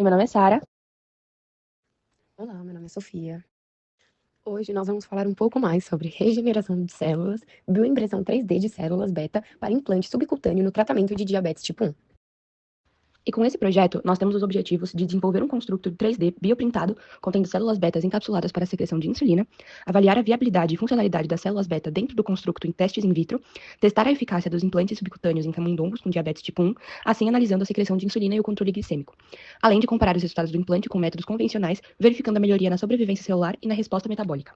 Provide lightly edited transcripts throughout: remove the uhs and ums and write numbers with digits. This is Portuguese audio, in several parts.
meu nome é Sara. Olá, meu nome é Sofia. Hoje nós vamos falar um pouco mais sobre regeneração de células, bioimpressão 3D de células beta para implante subcutâneo no tratamento de diabetes tipo 1. E com esse projeto, nós temos os objetivos de desenvolver um construto 3D bioprintado contendo células betas encapsuladas para a secreção de insulina, avaliar a viabilidade e funcionalidade das células beta dentro do construto em testes in vitro, testar a eficácia dos implantes subcutâneos em camundongos com diabetes tipo 1, assim analisando a secreção de insulina e o controle glicêmico, além de comparar os resultados do implante com métodos convencionais, verificando a melhoria na sobrevivência celular e na resposta metabólica.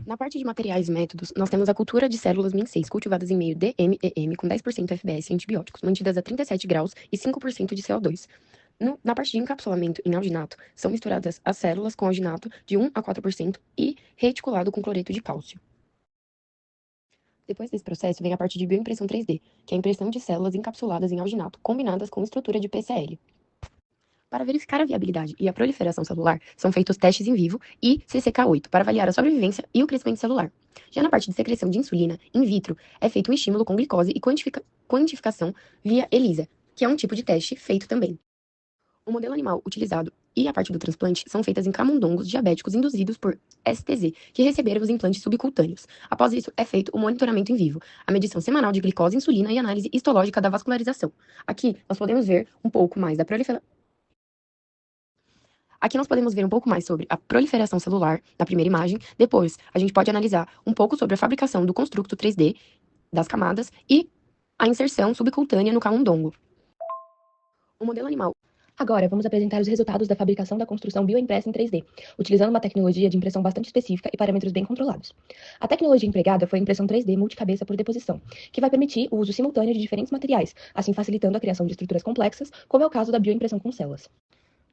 Na parte de materiais e métodos, nós temos a cultura de células MIN6 cultivadas em meio DMEM com 10% FBS e antibióticos, mantidas a 37 graus e 5% de CO2. Na parte de encapsulamento em alginato, são misturadas as células com alginato de 1 a 4% e reticulado com cloreto de cálcio. Depois desse processo, vem a parte de bioimpressão 3D, que é a impressão de células encapsuladas em alginato, combinadas com estrutura de PCL. Para verificar a viabilidade e a proliferação celular, são feitos testes em vivo e CCK8 para avaliar a sobrevivência e o crescimento celular. Já na parte de secreção de insulina, in vitro, é feito um estímulo com glicose e quantificação via ELISA, que é um tipo de teste feito também. O modelo animal utilizado e a parte do transplante são feitas em camundongos diabéticos induzidos por STZ, que receberam os implantes subcutâneos. Após isso, é feito o monitoramento em vivo, a medição semanal de glicose, insulina e análise histológica da vascularização. Aqui, nós podemos ver um pouco mais da proliferação. Aqui nós podemos ver um pouco mais sobre a proliferação celular na primeira imagem. Depois, a gente pode analisar um pouco sobre a fabricação do construto 3D, das camadas e a inserção subcutânea no camundongo. O modelo animal. Agora, vamos apresentar os resultados da fabricação da construção bioimpressa em 3D, utilizando uma tecnologia de impressão bastante específica e parâmetros bem controlados. A tecnologia empregada foi a impressão 3D multicabeça por deposição, que vai permitir o uso simultâneo de diferentes materiais, assim facilitando a criação de estruturas complexas, como é o caso da bioimpressão com células.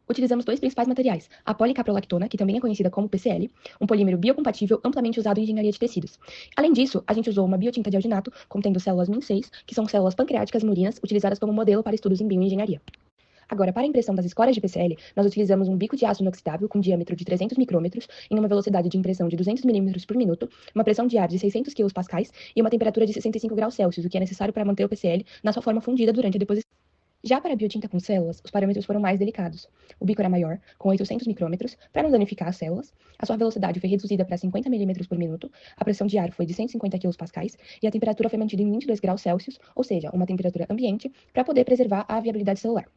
Utilizamos dois principais materiais, a policaprolactona, que também é conhecida como PCL, um polímero biocompatível amplamente usado em engenharia de tecidos. Além disso, a gente usou uma biotinta de alginato contendo células MIN6, que são células pancreáticas murinas utilizadas como modelo para estudos em bioengenharia. Agora, para a impressão das escórias de PCL, nós utilizamos um bico de aço inoxidável com diâmetro de 300 micrômetros em uma velocidade de impressão de 200 milímetros por minuto, uma pressão de ar de 600 kPa e uma temperatura de 65 graus Celsius, o que é necessário para manter o PCL na sua forma fundida durante a deposição. Já para a biotinta com células, os parâmetros foram mais delicados. O bico era maior, com 800 micrômetros, para não danificar as células. A sua velocidade foi reduzida para 50 milímetros por minuto, a pressão de ar foi de 150 kPa e a temperatura foi mantida em 22 graus Celsius, ou seja, uma temperatura ambiente, para poder preservar a viabilidade celular.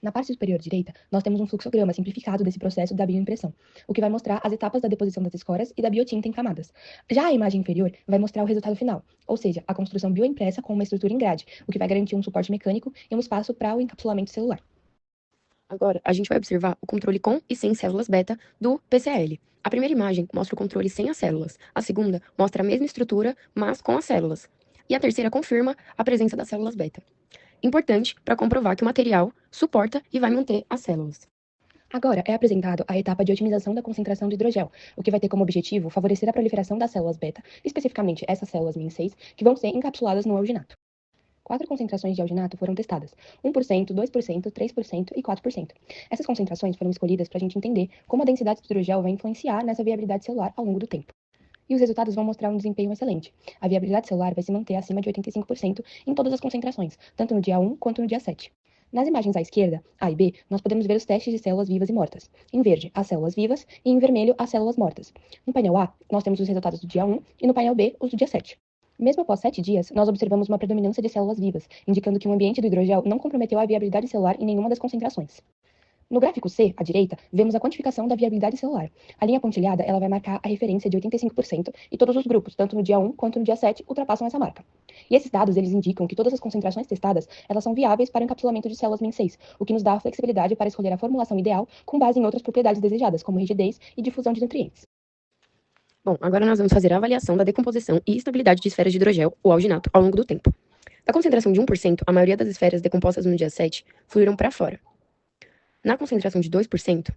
Na parte superior direita, nós temos um fluxograma simplificado desse processo da bioimpressão, o que vai mostrar as etapas da deposição das escórias e da biotinta em camadas. Já a imagem inferior vai mostrar o resultado final, ou seja, a construção bioimpressa com uma estrutura em grade, o que vai garantir um suporte mecânico e um espaço para o encapsulamento celular. Agora, a gente vai observar o controle com e sem células beta do PCL. A primeira imagem mostra o controle sem as células. A segunda mostra a mesma estrutura, mas com as células. E a terceira confirma a presença das células beta. Importante para comprovar que o material suporta e vai manter as células. Agora é apresentado a etapa de otimização da concentração do hidrogel, o que vai ter como objetivo favorecer a proliferação das células beta, especificamente essas células MIN6, que vão ser encapsuladas no alginato. 4 concentrações de alginato foram testadas: 1%, 2%, 3% e 4%. Essas concentrações foram escolhidas para a gente entender como a densidade do hidrogel vai influenciar nessa viabilidade celular ao longo do tempo. E os resultados vão mostrar um desempenho excelente. A viabilidade celular vai se manter acima de 85% em todas as concentrações, tanto no dia 1 quanto no dia 7. Nas imagens à esquerda, A e B, nós podemos ver os testes de células vivas e mortas. Em verde, as células vivas e em vermelho, as células mortas. No painel A, nós temos os resultados do dia 1 e no painel B, os do dia 7. Mesmo após 7 dias, nós observamos uma predominância de células vivas, indicando que o ambiente do hidrogel não comprometeu a viabilidade celular em nenhuma das concentrações. No gráfico C, à direita, vemos a quantificação da viabilidade celular. A linha pontilhada ela vai marcar a referência de 85% e todos os grupos, tanto no dia 1 quanto no dia 7, ultrapassam essa marca. E esses dados eles indicam que todas as concentrações testadas elas são viáveis para o encapsulamento de células MIN6, o que nos dá a flexibilidade para escolher a formulação ideal com base em outras propriedades desejadas, como rigidez e difusão de nutrientes. Bom, agora nós vamos fazer a avaliação da decomposição e estabilidade de esferas de hidrogel, ou alginato, ao longo do tempo. Da concentração de 1%, a maioria das esferas decompostas no dia 7 fluíram para fora. Na concentração de 2%,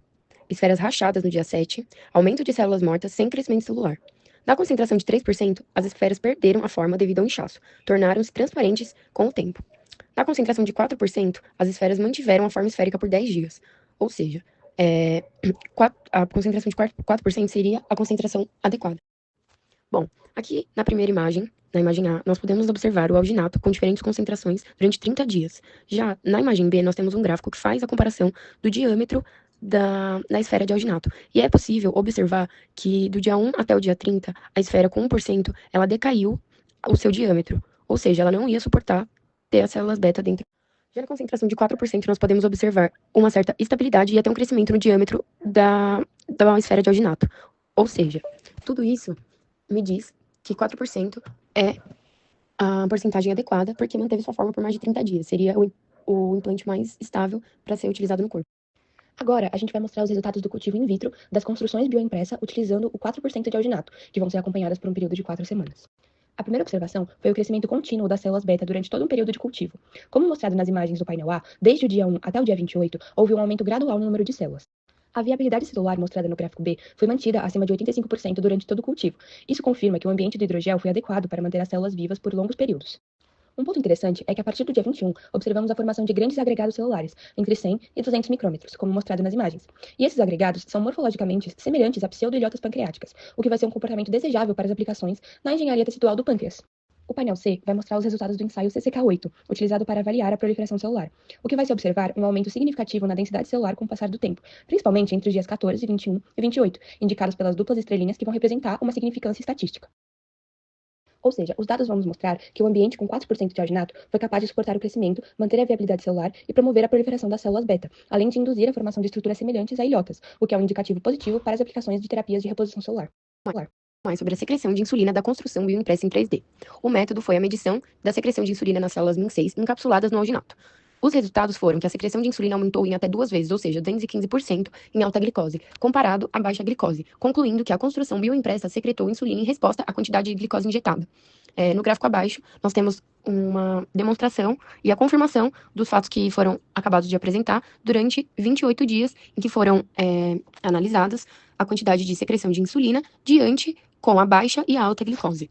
esferas rachadas no dia 7, aumento de células mortas sem crescimento celular. Na concentração de 3%, as esferas perderam a forma devido ao inchaço, tornaram-se transparentes com o tempo. Na concentração de 4%, as esferas mantiveram a forma esférica por 10 dias. Ou seja, a concentração de 4% seria a concentração adequada. Bom, aqui na primeira imagem, na imagem A, nós podemos observar o alginato com diferentes concentrações durante 30 dias. Já na imagem B, nós temos um gráfico que faz a comparação do diâmetro da esfera de alginato. E é possível observar que do dia 1 até o dia 30, a esfera com 1%, ela decaiu o seu diâmetro. Ou seja, ela não ia suportar ter as células beta dentro. Já na concentração de 4%, nós podemos observar uma certa estabilidade e até um crescimento no diâmetro da esfera de alginato. Ou seja, tudo isso me diz que 4% é a porcentagem adequada, porque manteve sua forma por mais de 30 dias. Seria o implante mais estável para ser utilizado no corpo. Agora, a gente vai mostrar os resultados do cultivo in vitro das construções bioimpressa utilizando o 4% de alginato, que vão ser acompanhadas por um período de 4 semanas. A primeira observação foi o crescimento contínuo das células beta durante todo um período de cultivo. Como mostrado nas imagens do painel A, desde o dia 1 até o dia 28, houve um aumento gradual no número de células. A viabilidade celular mostrada no gráfico B foi mantida acima de 85% durante todo o cultivo. Isso confirma que o ambiente do hidrogel foi adequado para manter as células vivas por longos períodos. Um ponto interessante é que a partir do dia 21, observamos a formação de grandes agregados celulares, entre 100 e 200 micrômetros, como mostrado nas imagens. E esses agregados são morfologicamente semelhantes a pseudoilhotas pancreáticas, o que vai ser um comportamento desejável para as aplicações na engenharia tecidual do pâncreas. O painel C vai mostrar os resultados do ensaio CCK8, utilizado para avaliar a proliferação celular, o que vai se observar um aumento significativo na densidade celular com o passar do tempo, principalmente entre os dias 14, 21 e 28, indicados pelas duplas estrelinhas que vão representar uma significância estatística. Ou seja, os dados vão nos mostrar que o ambiente com 4% de alginato foi capaz de suportar o crescimento, manter a viabilidade celular e promover a proliferação das células beta, além de induzir a formação de estruturas semelhantes a ilhotas, o que é um indicativo positivo para as aplicações de terapias de reposição celular. Mais sobre a secreção de insulina da construção bioimpressa em 3D. O método foi a medição da secreção de insulina nas células MIN6 encapsuladas no alginato. Os resultados foram que a secreção de insulina aumentou em até 2 vezes, ou seja, 215% em alta glicose, comparado à baixa glicose, concluindo que a construção bioimpressa secretou insulina em resposta à quantidade de glicose injetada. No gráfico abaixo, nós temos uma demonstração e a confirmação dos fatos que foram acabados de apresentar durante 28 dias em que foram analisadas a quantidade de secreção de insulina diante com a baixa e a alta glicose.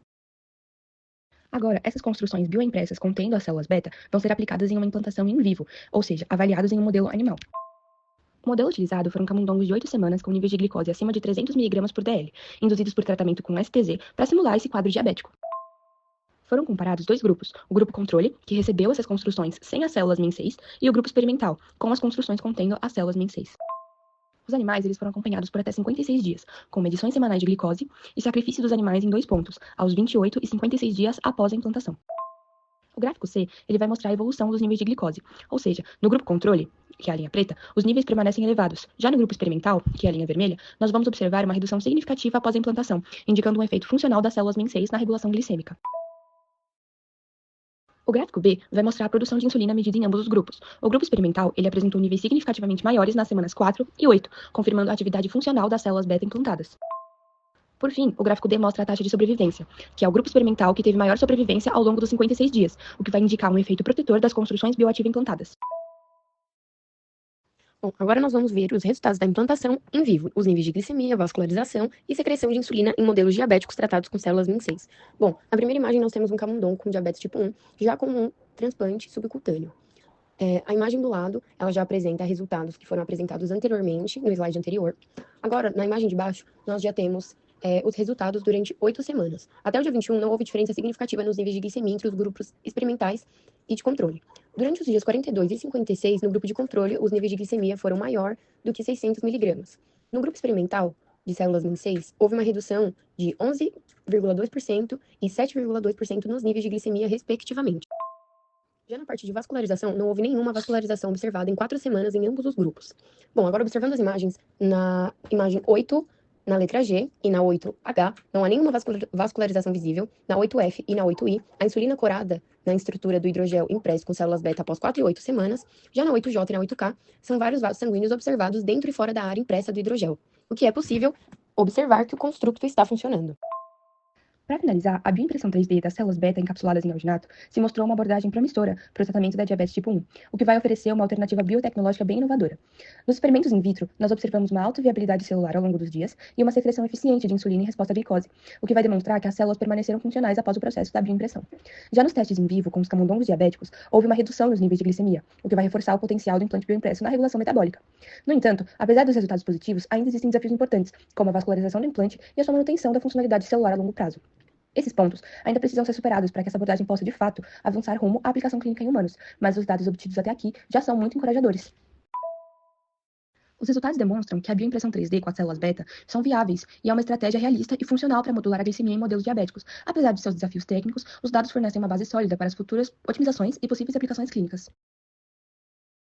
Agora, essas construções bioimpressas contendo as células beta vão ser aplicadas em uma implantação in vivo, ou seja, avaliados em um modelo animal. O modelo utilizado foram camundongos de 8 semanas com níveis de glicose acima de 300 mg por dl, induzidos por tratamento com STZ para simular esse quadro diabético. Foram comparados 2 grupos, o grupo controle, que recebeu essas construções sem as células MIN6, e o grupo experimental, com as construções contendo as células MIN6. Os animais eles foram acompanhados por até 56 dias, com medições semanais de glicose e sacrifício dos animais em 2 pontos, aos 28 e 56 dias após a implantação. O gráfico C ele vai mostrar a evolução dos níveis de glicose, ou seja, no grupo controle, que é a linha preta, os níveis permanecem elevados. Já no grupo experimental, que é a linha vermelha, nós vamos observar uma redução significativa após a implantação, indicando um efeito funcional das células MIN6 na regulação glicêmica. O gráfico B vai mostrar a produção de insulina medida em ambos os grupos. O grupo experimental ele apresentou níveis significativamente maiores nas semanas 4 e 8, confirmando a atividade funcional das células beta implantadas. Por fim, o gráfico D mostra a taxa de sobrevivência, que é o grupo experimental que teve maior sobrevivência ao longo dos 56 dias, o que vai indicar um efeito protetor das construções bioativas implantadas. Bom, agora nós vamos ver os resultados da implantação em vivo, os níveis de glicemia, vascularização e secreção de insulina em modelos diabéticos tratados com células MIN6. Bom, na primeira imagem nós temos um camundongo com diabetes tipo 1, já com um transplante subcutâneo. A imagem do lado, ela já apresenta resultados que foram apresentados anteriormente, no slide anterior. Agora, na imagem de baixo, nós já temos os resultados durante 8 semanas. Até o dia 21, não houve diferença significativa nos níveis de glicemia entre os grupos experimentais e de controle. Durante os dias 42 e 56, no grupo de controle, os níveis de glicemia foram maior do que 600 mg. No grupo experimental de células MIN6, houve uma redução de 11,2% e 7,2% nos níveis de glicemia, respectivamente. Já na parte de vascularização, não houve nenhuma vascularização observada em 4 semanas em ambos os grupos. Bom, agora observando as imagens, na imagem 8, na letra G e na 8H, não há nenhuma vascularização visível. Na 8F e na 8I, a insulina corada na estrutura do hidrogel impresso com células beta após 4 e 8 semanas. Já na 8J e na 8K, são vários vasos sanguíneos observados dentro e fora da área impressa do hidrogel, o que é possível observar que o construto está funcionando. Para finalizar, a bioimpressão 3D das células beta encapsuladas em alginato se mostrou uma abordagem promissora para o tratamento da diabetes tipo 1, o que vai oferecer uma alternativa biotecnológica bem inovadora. Nos experimentos in vitro, nós observamos uma alta viabilidade celular ao longo dos dias e uma secreção eficiente de insulina em resposta à glicose, o que vai demonstrar que as células permaneceram funcionais após o processo da bioimpressão. Já nos testes in vivo com os camundongos diabéticos, houve uma redução nos níveis de glicemia, o que vai reforçar o potencial do implante bioimpresso na regulação metabólica. No entanto, apesar dos resultados positivos, ainda existem desafios importantes, como a vascularização do implante e a sua manutenção da funcionalidade celular a longo prazo. Esses pontos ainda precisam ser superados para que essa abordagem possa, de fato, avançar rumo à aplicação clínica em humanos, mas os dados obtidos até aqui já são muito encorajadores. Os resultados demonstram que a bioimpressão 3D com as células beta são viáveis e é uma estratégia realista e funcional para modular a glicemia em modelos diabéticos. Apesar de seus desafios técnicos, os dados fornecem uma base sólida para as futuras otimizações e possíveis aplicações clínicas.